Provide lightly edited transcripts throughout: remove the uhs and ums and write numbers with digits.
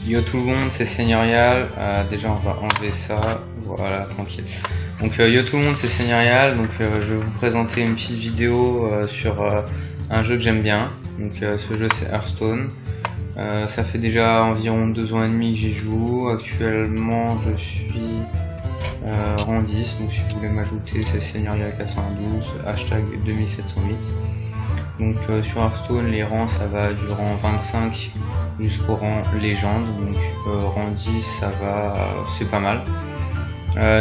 Yo tout le monde, c'est Seigneurial. Déjà on va enlever ça, voilà, tranquille. Donc yo tout le monde, c'est Seigneurial. Donc je vais vous présenter une petite vidéo sur un jeu que j'aime bien. Donc ce jeu c'est Hearthstone. Ça fait déjà environ 2 ans et demi que j'y joue. Actuellement je suis rang 10, donc si vous voulez m'ajouter c'est Seigneurial92, hashtag 2708. Donc sur Hearthstone les rangs ça va du rang 25 jusqu'au rang légende, donc rang 10 ça va, c'est pas mal.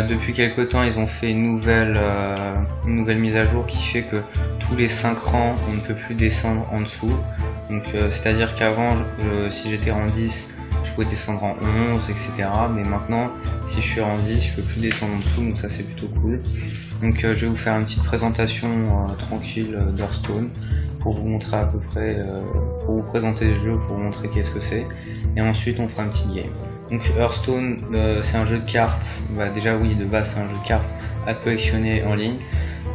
Depuis quelques temps ils ont fait une nouvelle mise à jour qui fait que tous les 5 rangs on ne peut plus descendre en dessous. Donc c'est à dire qu'avant si j'étais rang 10 je pouvais descendre en 11 etc, mais maintenant si je suis rang 10 je peux plus descendre en dessous, donc ça c'est plutôt cool. Donc je vais vous faire une petite présentation tranquille d'Hearthstone pour vous montrer à peu près, pour vous présenter le jeu, pour vous montrer qu'est-ce que c'est, et ensuite on fera un petit game. Donc Hearthstone c'est un jeu de cartes, bah, déjà oui de base c'est un jeu de cartes à collectionner en ligne.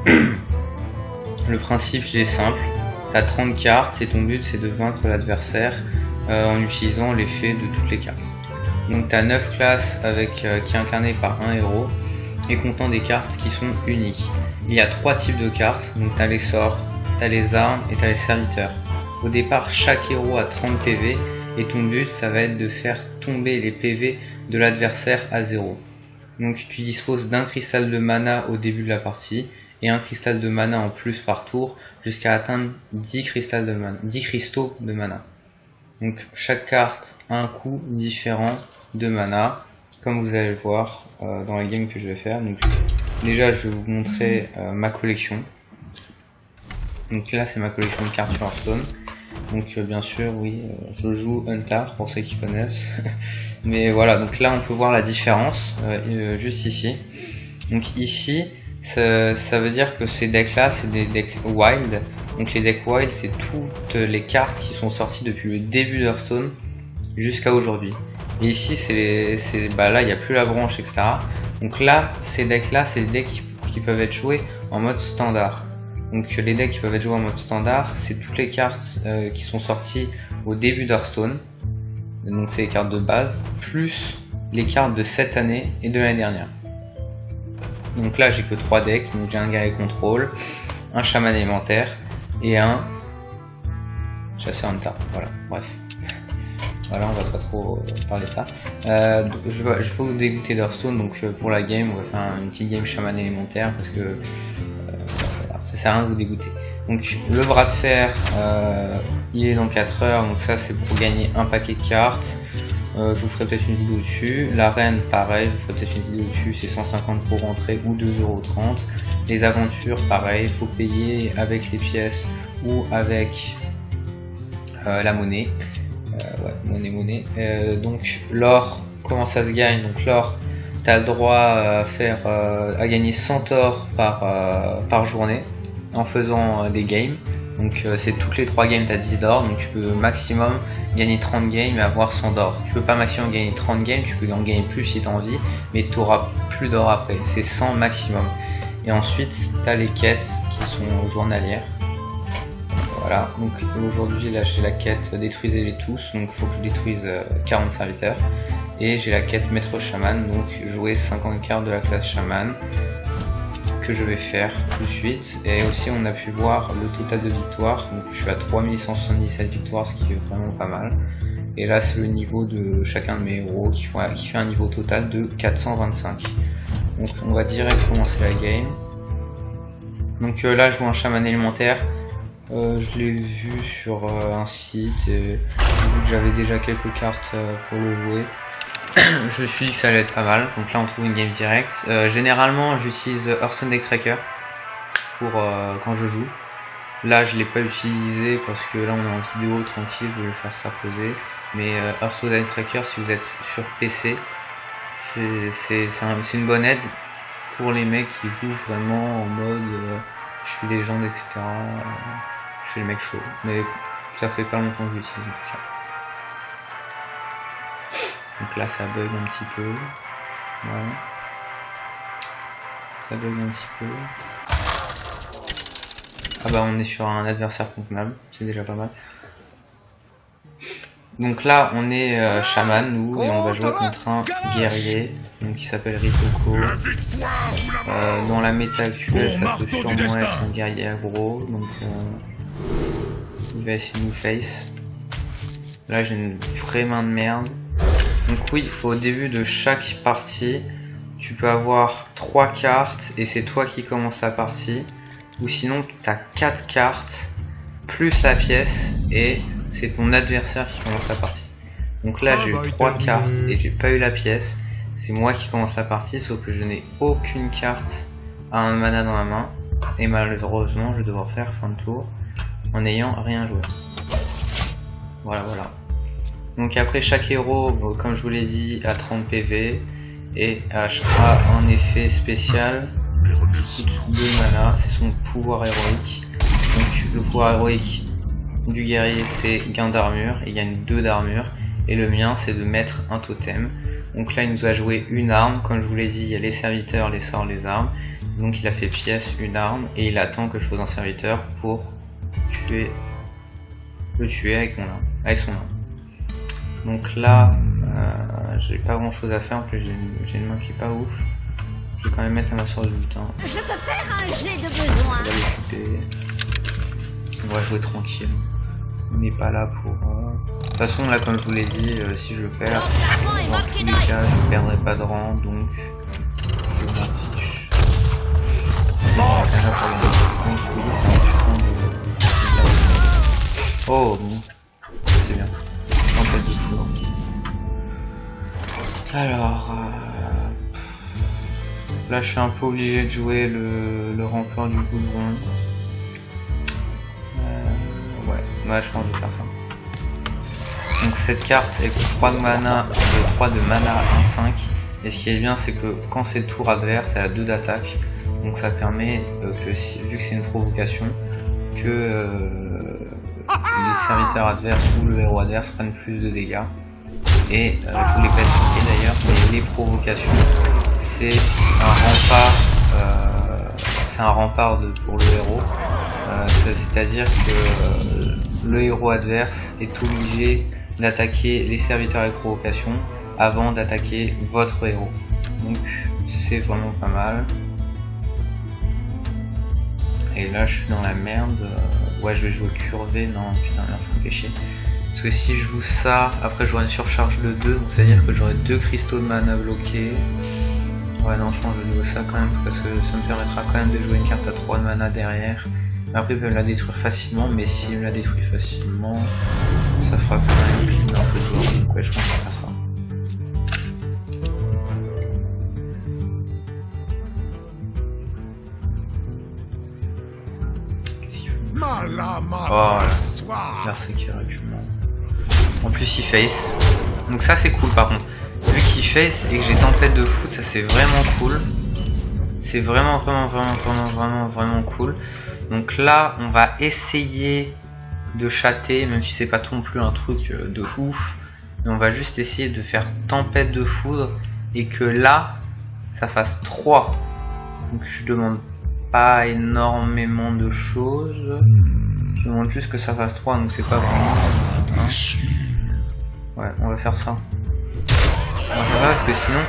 Le principe il est simple, t'as 30 cartes et ton but c'est de vaincre l'adversaire en utilisant l'effet de toutes les cartes. Donc t'as 9 classes avec, qui est incarné par un héros et comptant des cartes qui sont uniques. Il y a 3 types de cartes, donc t'as les sorts, t'as les armes et t'as les serviteurs. Au départ chaque héros a 30 PV et ton but ça va être de faire tomber les PV de l'adversaire à 0. Donc tu disposes d'un cristal de mana au début de la partie et un cristal de mana en plus par tour jusqu'à atteindre 10 cristaux de mana. Donc chaque carte a un coût différent de mana, comme vous allez le voir dans la game que je vais faire. Donc déjà je vais vous montrer ma collection. Donc là c'est ma collection de cartes sur Hearthstone. Donc bien sûr oui, je joue Hunter pour ceux qui connaissent. Mais voilà, donc là on peut voir la différence juste ici. Donc ici ça veut dire que ces decks là c'est des decks wild. Donc les decks wild c'est toutes les cartes qui sont sorties depuis le début d'Hearthstone jusqu'à aujourd'hui. Et ici bah là il n'y a plus la branche etc. Donc là ces decks là c'est des decks qui peuvent être joués en mode standard. Donc les decks qui peuvent être joués en mode standard c'est toutes les cartes qui sont sorties au début d'Hearthstone. Donc c'est les cartes de base plus les cartes de cette année et de l'année dernière. Donc là j'ai que 3 decks, donc j'ai un guerrier contrôle, un chaman élémentaire et un chasseur hunter. Voilà, bref. Voilà, on va pas trop parler de ça. Je peux vous dégoûter d'Hearthstone, donc pour la game, on va faire une petite game chaman élémentaire parce que voilà, ça sert à rien de vous dégoûter. Donc le bras de fer, il est dans 4 heures, donc ça c'est pour gagner un paquet de cartes. Je vous ferai peut-être une vidéo dessus. L'arène pareil, je vous ferai peut-être une vidéo dessus, c'est 150 pour rentrer ou 2,30 €. Les aventures pareil, il faut payer avec les pièces ou avec la monnaie. Ouais, monnaie. Donc l'or, comment ça se gagne? Donc l'or, tu as le droit à gagner 100 or par journée en faisant des games. Donc c'est toutes les 3 games tu as 10 d'or, donc tu peux maximum gagner 30 games et avoir 100 d'or. Tu peux pas maximum gagner 30 games, tu peux en gagner plus si tu as envie, mais tu auras plus d'or après, c'est 100 maximum. Et ensuite tu as les quêtes qui sont journalières. Voilà, donc aujourd'hui là j'ai la quête détruisez-les tous, donc il faut que je détruise 40 serviteurs. Et j'ai la quête maître chaman, donc jouer 50 cartes de la classe chaman, que je vais faire tout de suite. Et aussi on a pu voir le total de victoires, donc je suis à 3177 victoires, ce qui est vraiment pas mal. Et là c'est le niveau de chacun de mes héros qui fait un niveau total de 425. Donc on va direct commencer la game. Donc là je joue un chaman élémentaire. Je l'ai vu sur un site et vu que j'avais déjà quelques cartes pour le jouer, je me suis dit que ça allait être pas mal. Donc là on trouve une game directe. Généralement j'utilise Hearthstone Deck Tracker pour quand je joue. Là je l'ai pas utilisé parce que là on est en vidéo tranquille, je vais faire ça poser. Mais Hearthstone Deck Tracker, si vous êtes sur PC, c'est une bonne aide pour les mecs qui jouent vraiment en mode je suis légende etc. Je suis le mec chaud, mais ça fait pas longtemps que j'utilise en tout cas. Donc là ça bug un petit peu. Voilà. Ça bug un petit peu. Ah bah on est sur un adversaire convenable, c'est déjà pas mal. Donc là on est chaman nous et on va jouer contre un guerrier donc qui s'appelle Ritoko. Dans la méta actuelle ça peut sûrement être un guerrier aggro donc il va essayer de nous face. Là j'ai une vraie main de merde. Donc oui, au début de chaque partie tu peux avoir 3 cartes et c'est toi qui commence la partie, ou sinon tu as 4 cartes plus la pièce et c'est ton adversaire qui commence la partie. Donc là j'ai eu 3 cartes et j'ai pas eu la pièce, c'est moi qui commence la partie sauf que je n'ai aucune carte à un mana dans la main et malheureusement je vais devoir faire fin de tour en n'ayant rien joué. Voilà. Donc après chaque héros, comme je vous l'ai dit, a 30 PV et a un effet spécial qui coûte 2 mana, c'est son pouvoir héroïque. Donc le pouvoir héroïque du guerrier c'est gain d'armure, il gagne 2 d'armure, et le mien c'est de mettre un totem. Donc là il nous a joué une arme, comme je vous l'ai dit il y a les serviteurs, les sorts, les armes, donc il a fait pièce, une arme, et il attend que je pose un serviteur pour le tuer avec son arme. Donc là j'ai pas grand chose à faire, en plus j'ai une main qui est pas ouf. Je vais quand même mettre un assaut de butin. Je peux faire un jet de besoin. On va l'occuper. On va jouer tranquille. On n'est pas là pour... De toute façon là comme je vous l'ai dit, si je le perds, dans tous les cas je ne perdrai pas de rang, donc je m'en fiche. Oh bon, c'est bien. En fait de tour. Alors... Là je suis un peu obligé de jouer le rempleur du goudron. Ouais, je pense que je vais faire ça. Donc cette carte elle coûte 3 de mana, 3 de mana à 1,5. Et ce qui est bien c'est que quand c'est le tour adverse elle a 2 d'attaque. Donc ça permet que vu que c'est une provocation, que les serviteurs adverses ou le héros adverse prennent plus de dégâts. Et je vous l'ai pas expliqué d'ailleurs, mais les provocations c'est un rempart pour le héros, c'est-à-dire que le héros adverse est obligé d'attaquer les serviteurs avec provocation avant d'attaquer votre héros. Donc c'est vraiment pas mal. Et là je suis dans la merde. Ouais, je vais jouer curvé. Non putain, merde, ça me fait chier. Parce que si je joue ça, après j'aurai une surcharge de 2, donc ça veut dire que j'aurai 2 cristaux de mana bloqués. Ouais non, je pense que je vais jouer ça quand même parce que ça me permettra quand même de jouer une carte à 3 de mana derrière. Après il peut me la détruire facilement, mais s'il me la détruit facilement, ça fera quand même un peu de joueur. Donc ouais, je pense que je vais faire ça. Qu'est-ce qu'il fait? Oh là, c'est qui recule. En plus il face. Donc ça c'est cool par contre. Vu qu'il face et que j'ai tempête de foot, ça c'est vraiment cool. C'est vraiment cool. Donc là on va essayer de chatter, même si c'est pas non plus un truc de ouf. Mais on va juste essayer de faire tempête de foudre et que là ça fasse 3. Donc je demande pas énormément de choses. Je demande juste que ça fasse 3, donc c'est pas vraiment... Hein. Ouais, on va faire ça. Parce que sinon,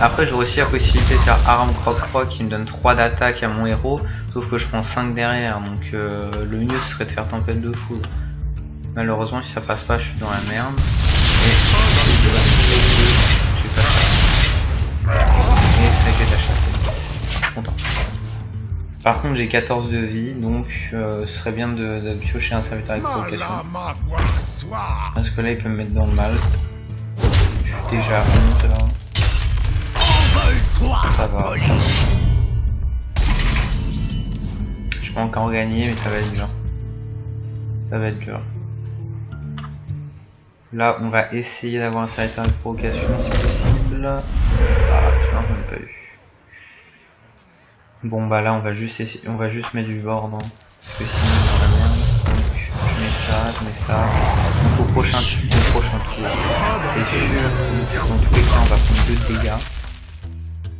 après j'aurai aussi la possibilité de faire arme croc qui me donne 3 d'attaque à mon héros, sauf que je prends 5 derrière, donc le mieux ce serait de faire tempête de foudre. Malheureusement si ça passe pas je suis dans la merde. Et j'ai pas ça. Et ça j'ai la chatte. Je suis content. Par contre j'ai 14 de vie, donc ce serait bien de piocher un serviteur avec provocation. Parce que là il peut me mettre dans le mal. Je suis déjà à honte là. Ça va. Je peux encore gagner mais ça va être dur. Ça va être dur. Là on va essayer d'avoir un serviteur avec provocation si possible. Ah putain j'en ai pas eu. Bon bah là on va juste essayer, on va juste mettre du board hein, parce que sinon on est dans la merde. Donc je mets ça. Donc au prochain tour, c'est sûr que dans tous les cas on va prendre 2 de dégâts.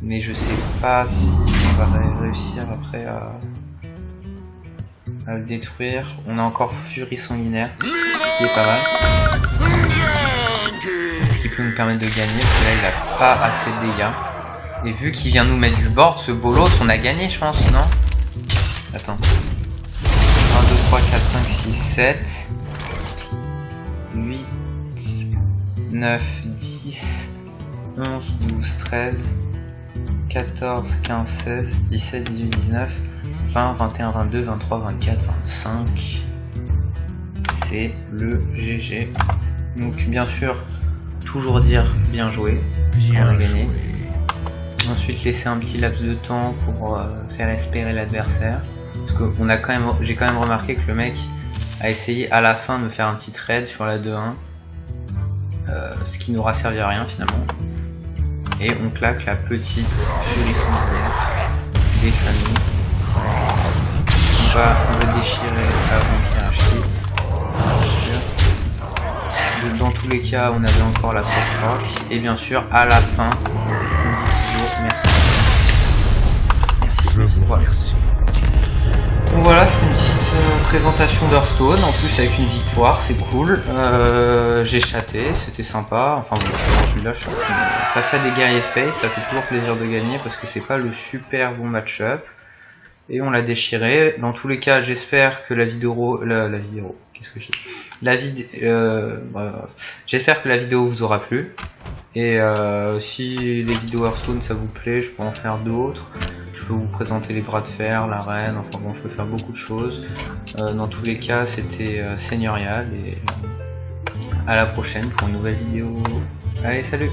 Mais je sais pas si on va réussir après à le détruire. On a encore Furie sanguinaire, qui est pas mal. peut nous permettre de gagner, parce que là il a pas assez de dégâts. Et vu qu'il vient nous mettre du board, ce bolos, on a gagné je pense, non? Attends. 1, 2, 3, 4, 5, 6, 7, 8, 9, 10, 11, 12, 13, 14, 15, 16, 17, 18, 19, 20, 21, 22, 23, 24, 25. C'est le GG. Donc bien sûr, toujours dire bien joué. On a gagné. Ensuite laisser un petit laps de temps pour faire espérer l'adversaire. Parce que j'ai quand même remarqué que le mec a essayé à la fin de faire un petit trade sur la 2-1. Ce qui n'aura servi à rien finalement. Et on claque la petite furie sanguinaire des familles. On va déchirer avant qu'il y ait un shit. Dans tous les cas, on avait encore la proc. Et bien sûr, à la fin, on dit toujours merci. Merci. Voilà. Donc voilà, c'est une petite présentation d'Hearthstone. En plus, avec une victoire, c'est cool. J'ai chaté, c'était sympa. Enfin bon, celui-là, je suis face à des guerriers face, ça fait toujours plaisir de gagner parce que c'est pas le super bon match-up. Et on l'a déchiré. Dans tous les cas, j'espère que j'espère que la vidéo vous aura plu. Et si les vidéos Hearthstone ça vous plaît, je peux en faire d'autres. Je peux vous présenter les bras de fer, l'arène, enfin bon, je peux faire beaucoup de choses. Dans tous les cas, c'était seigneurial et à la prochaine pour une nouvelle vidéo. Allez, salut!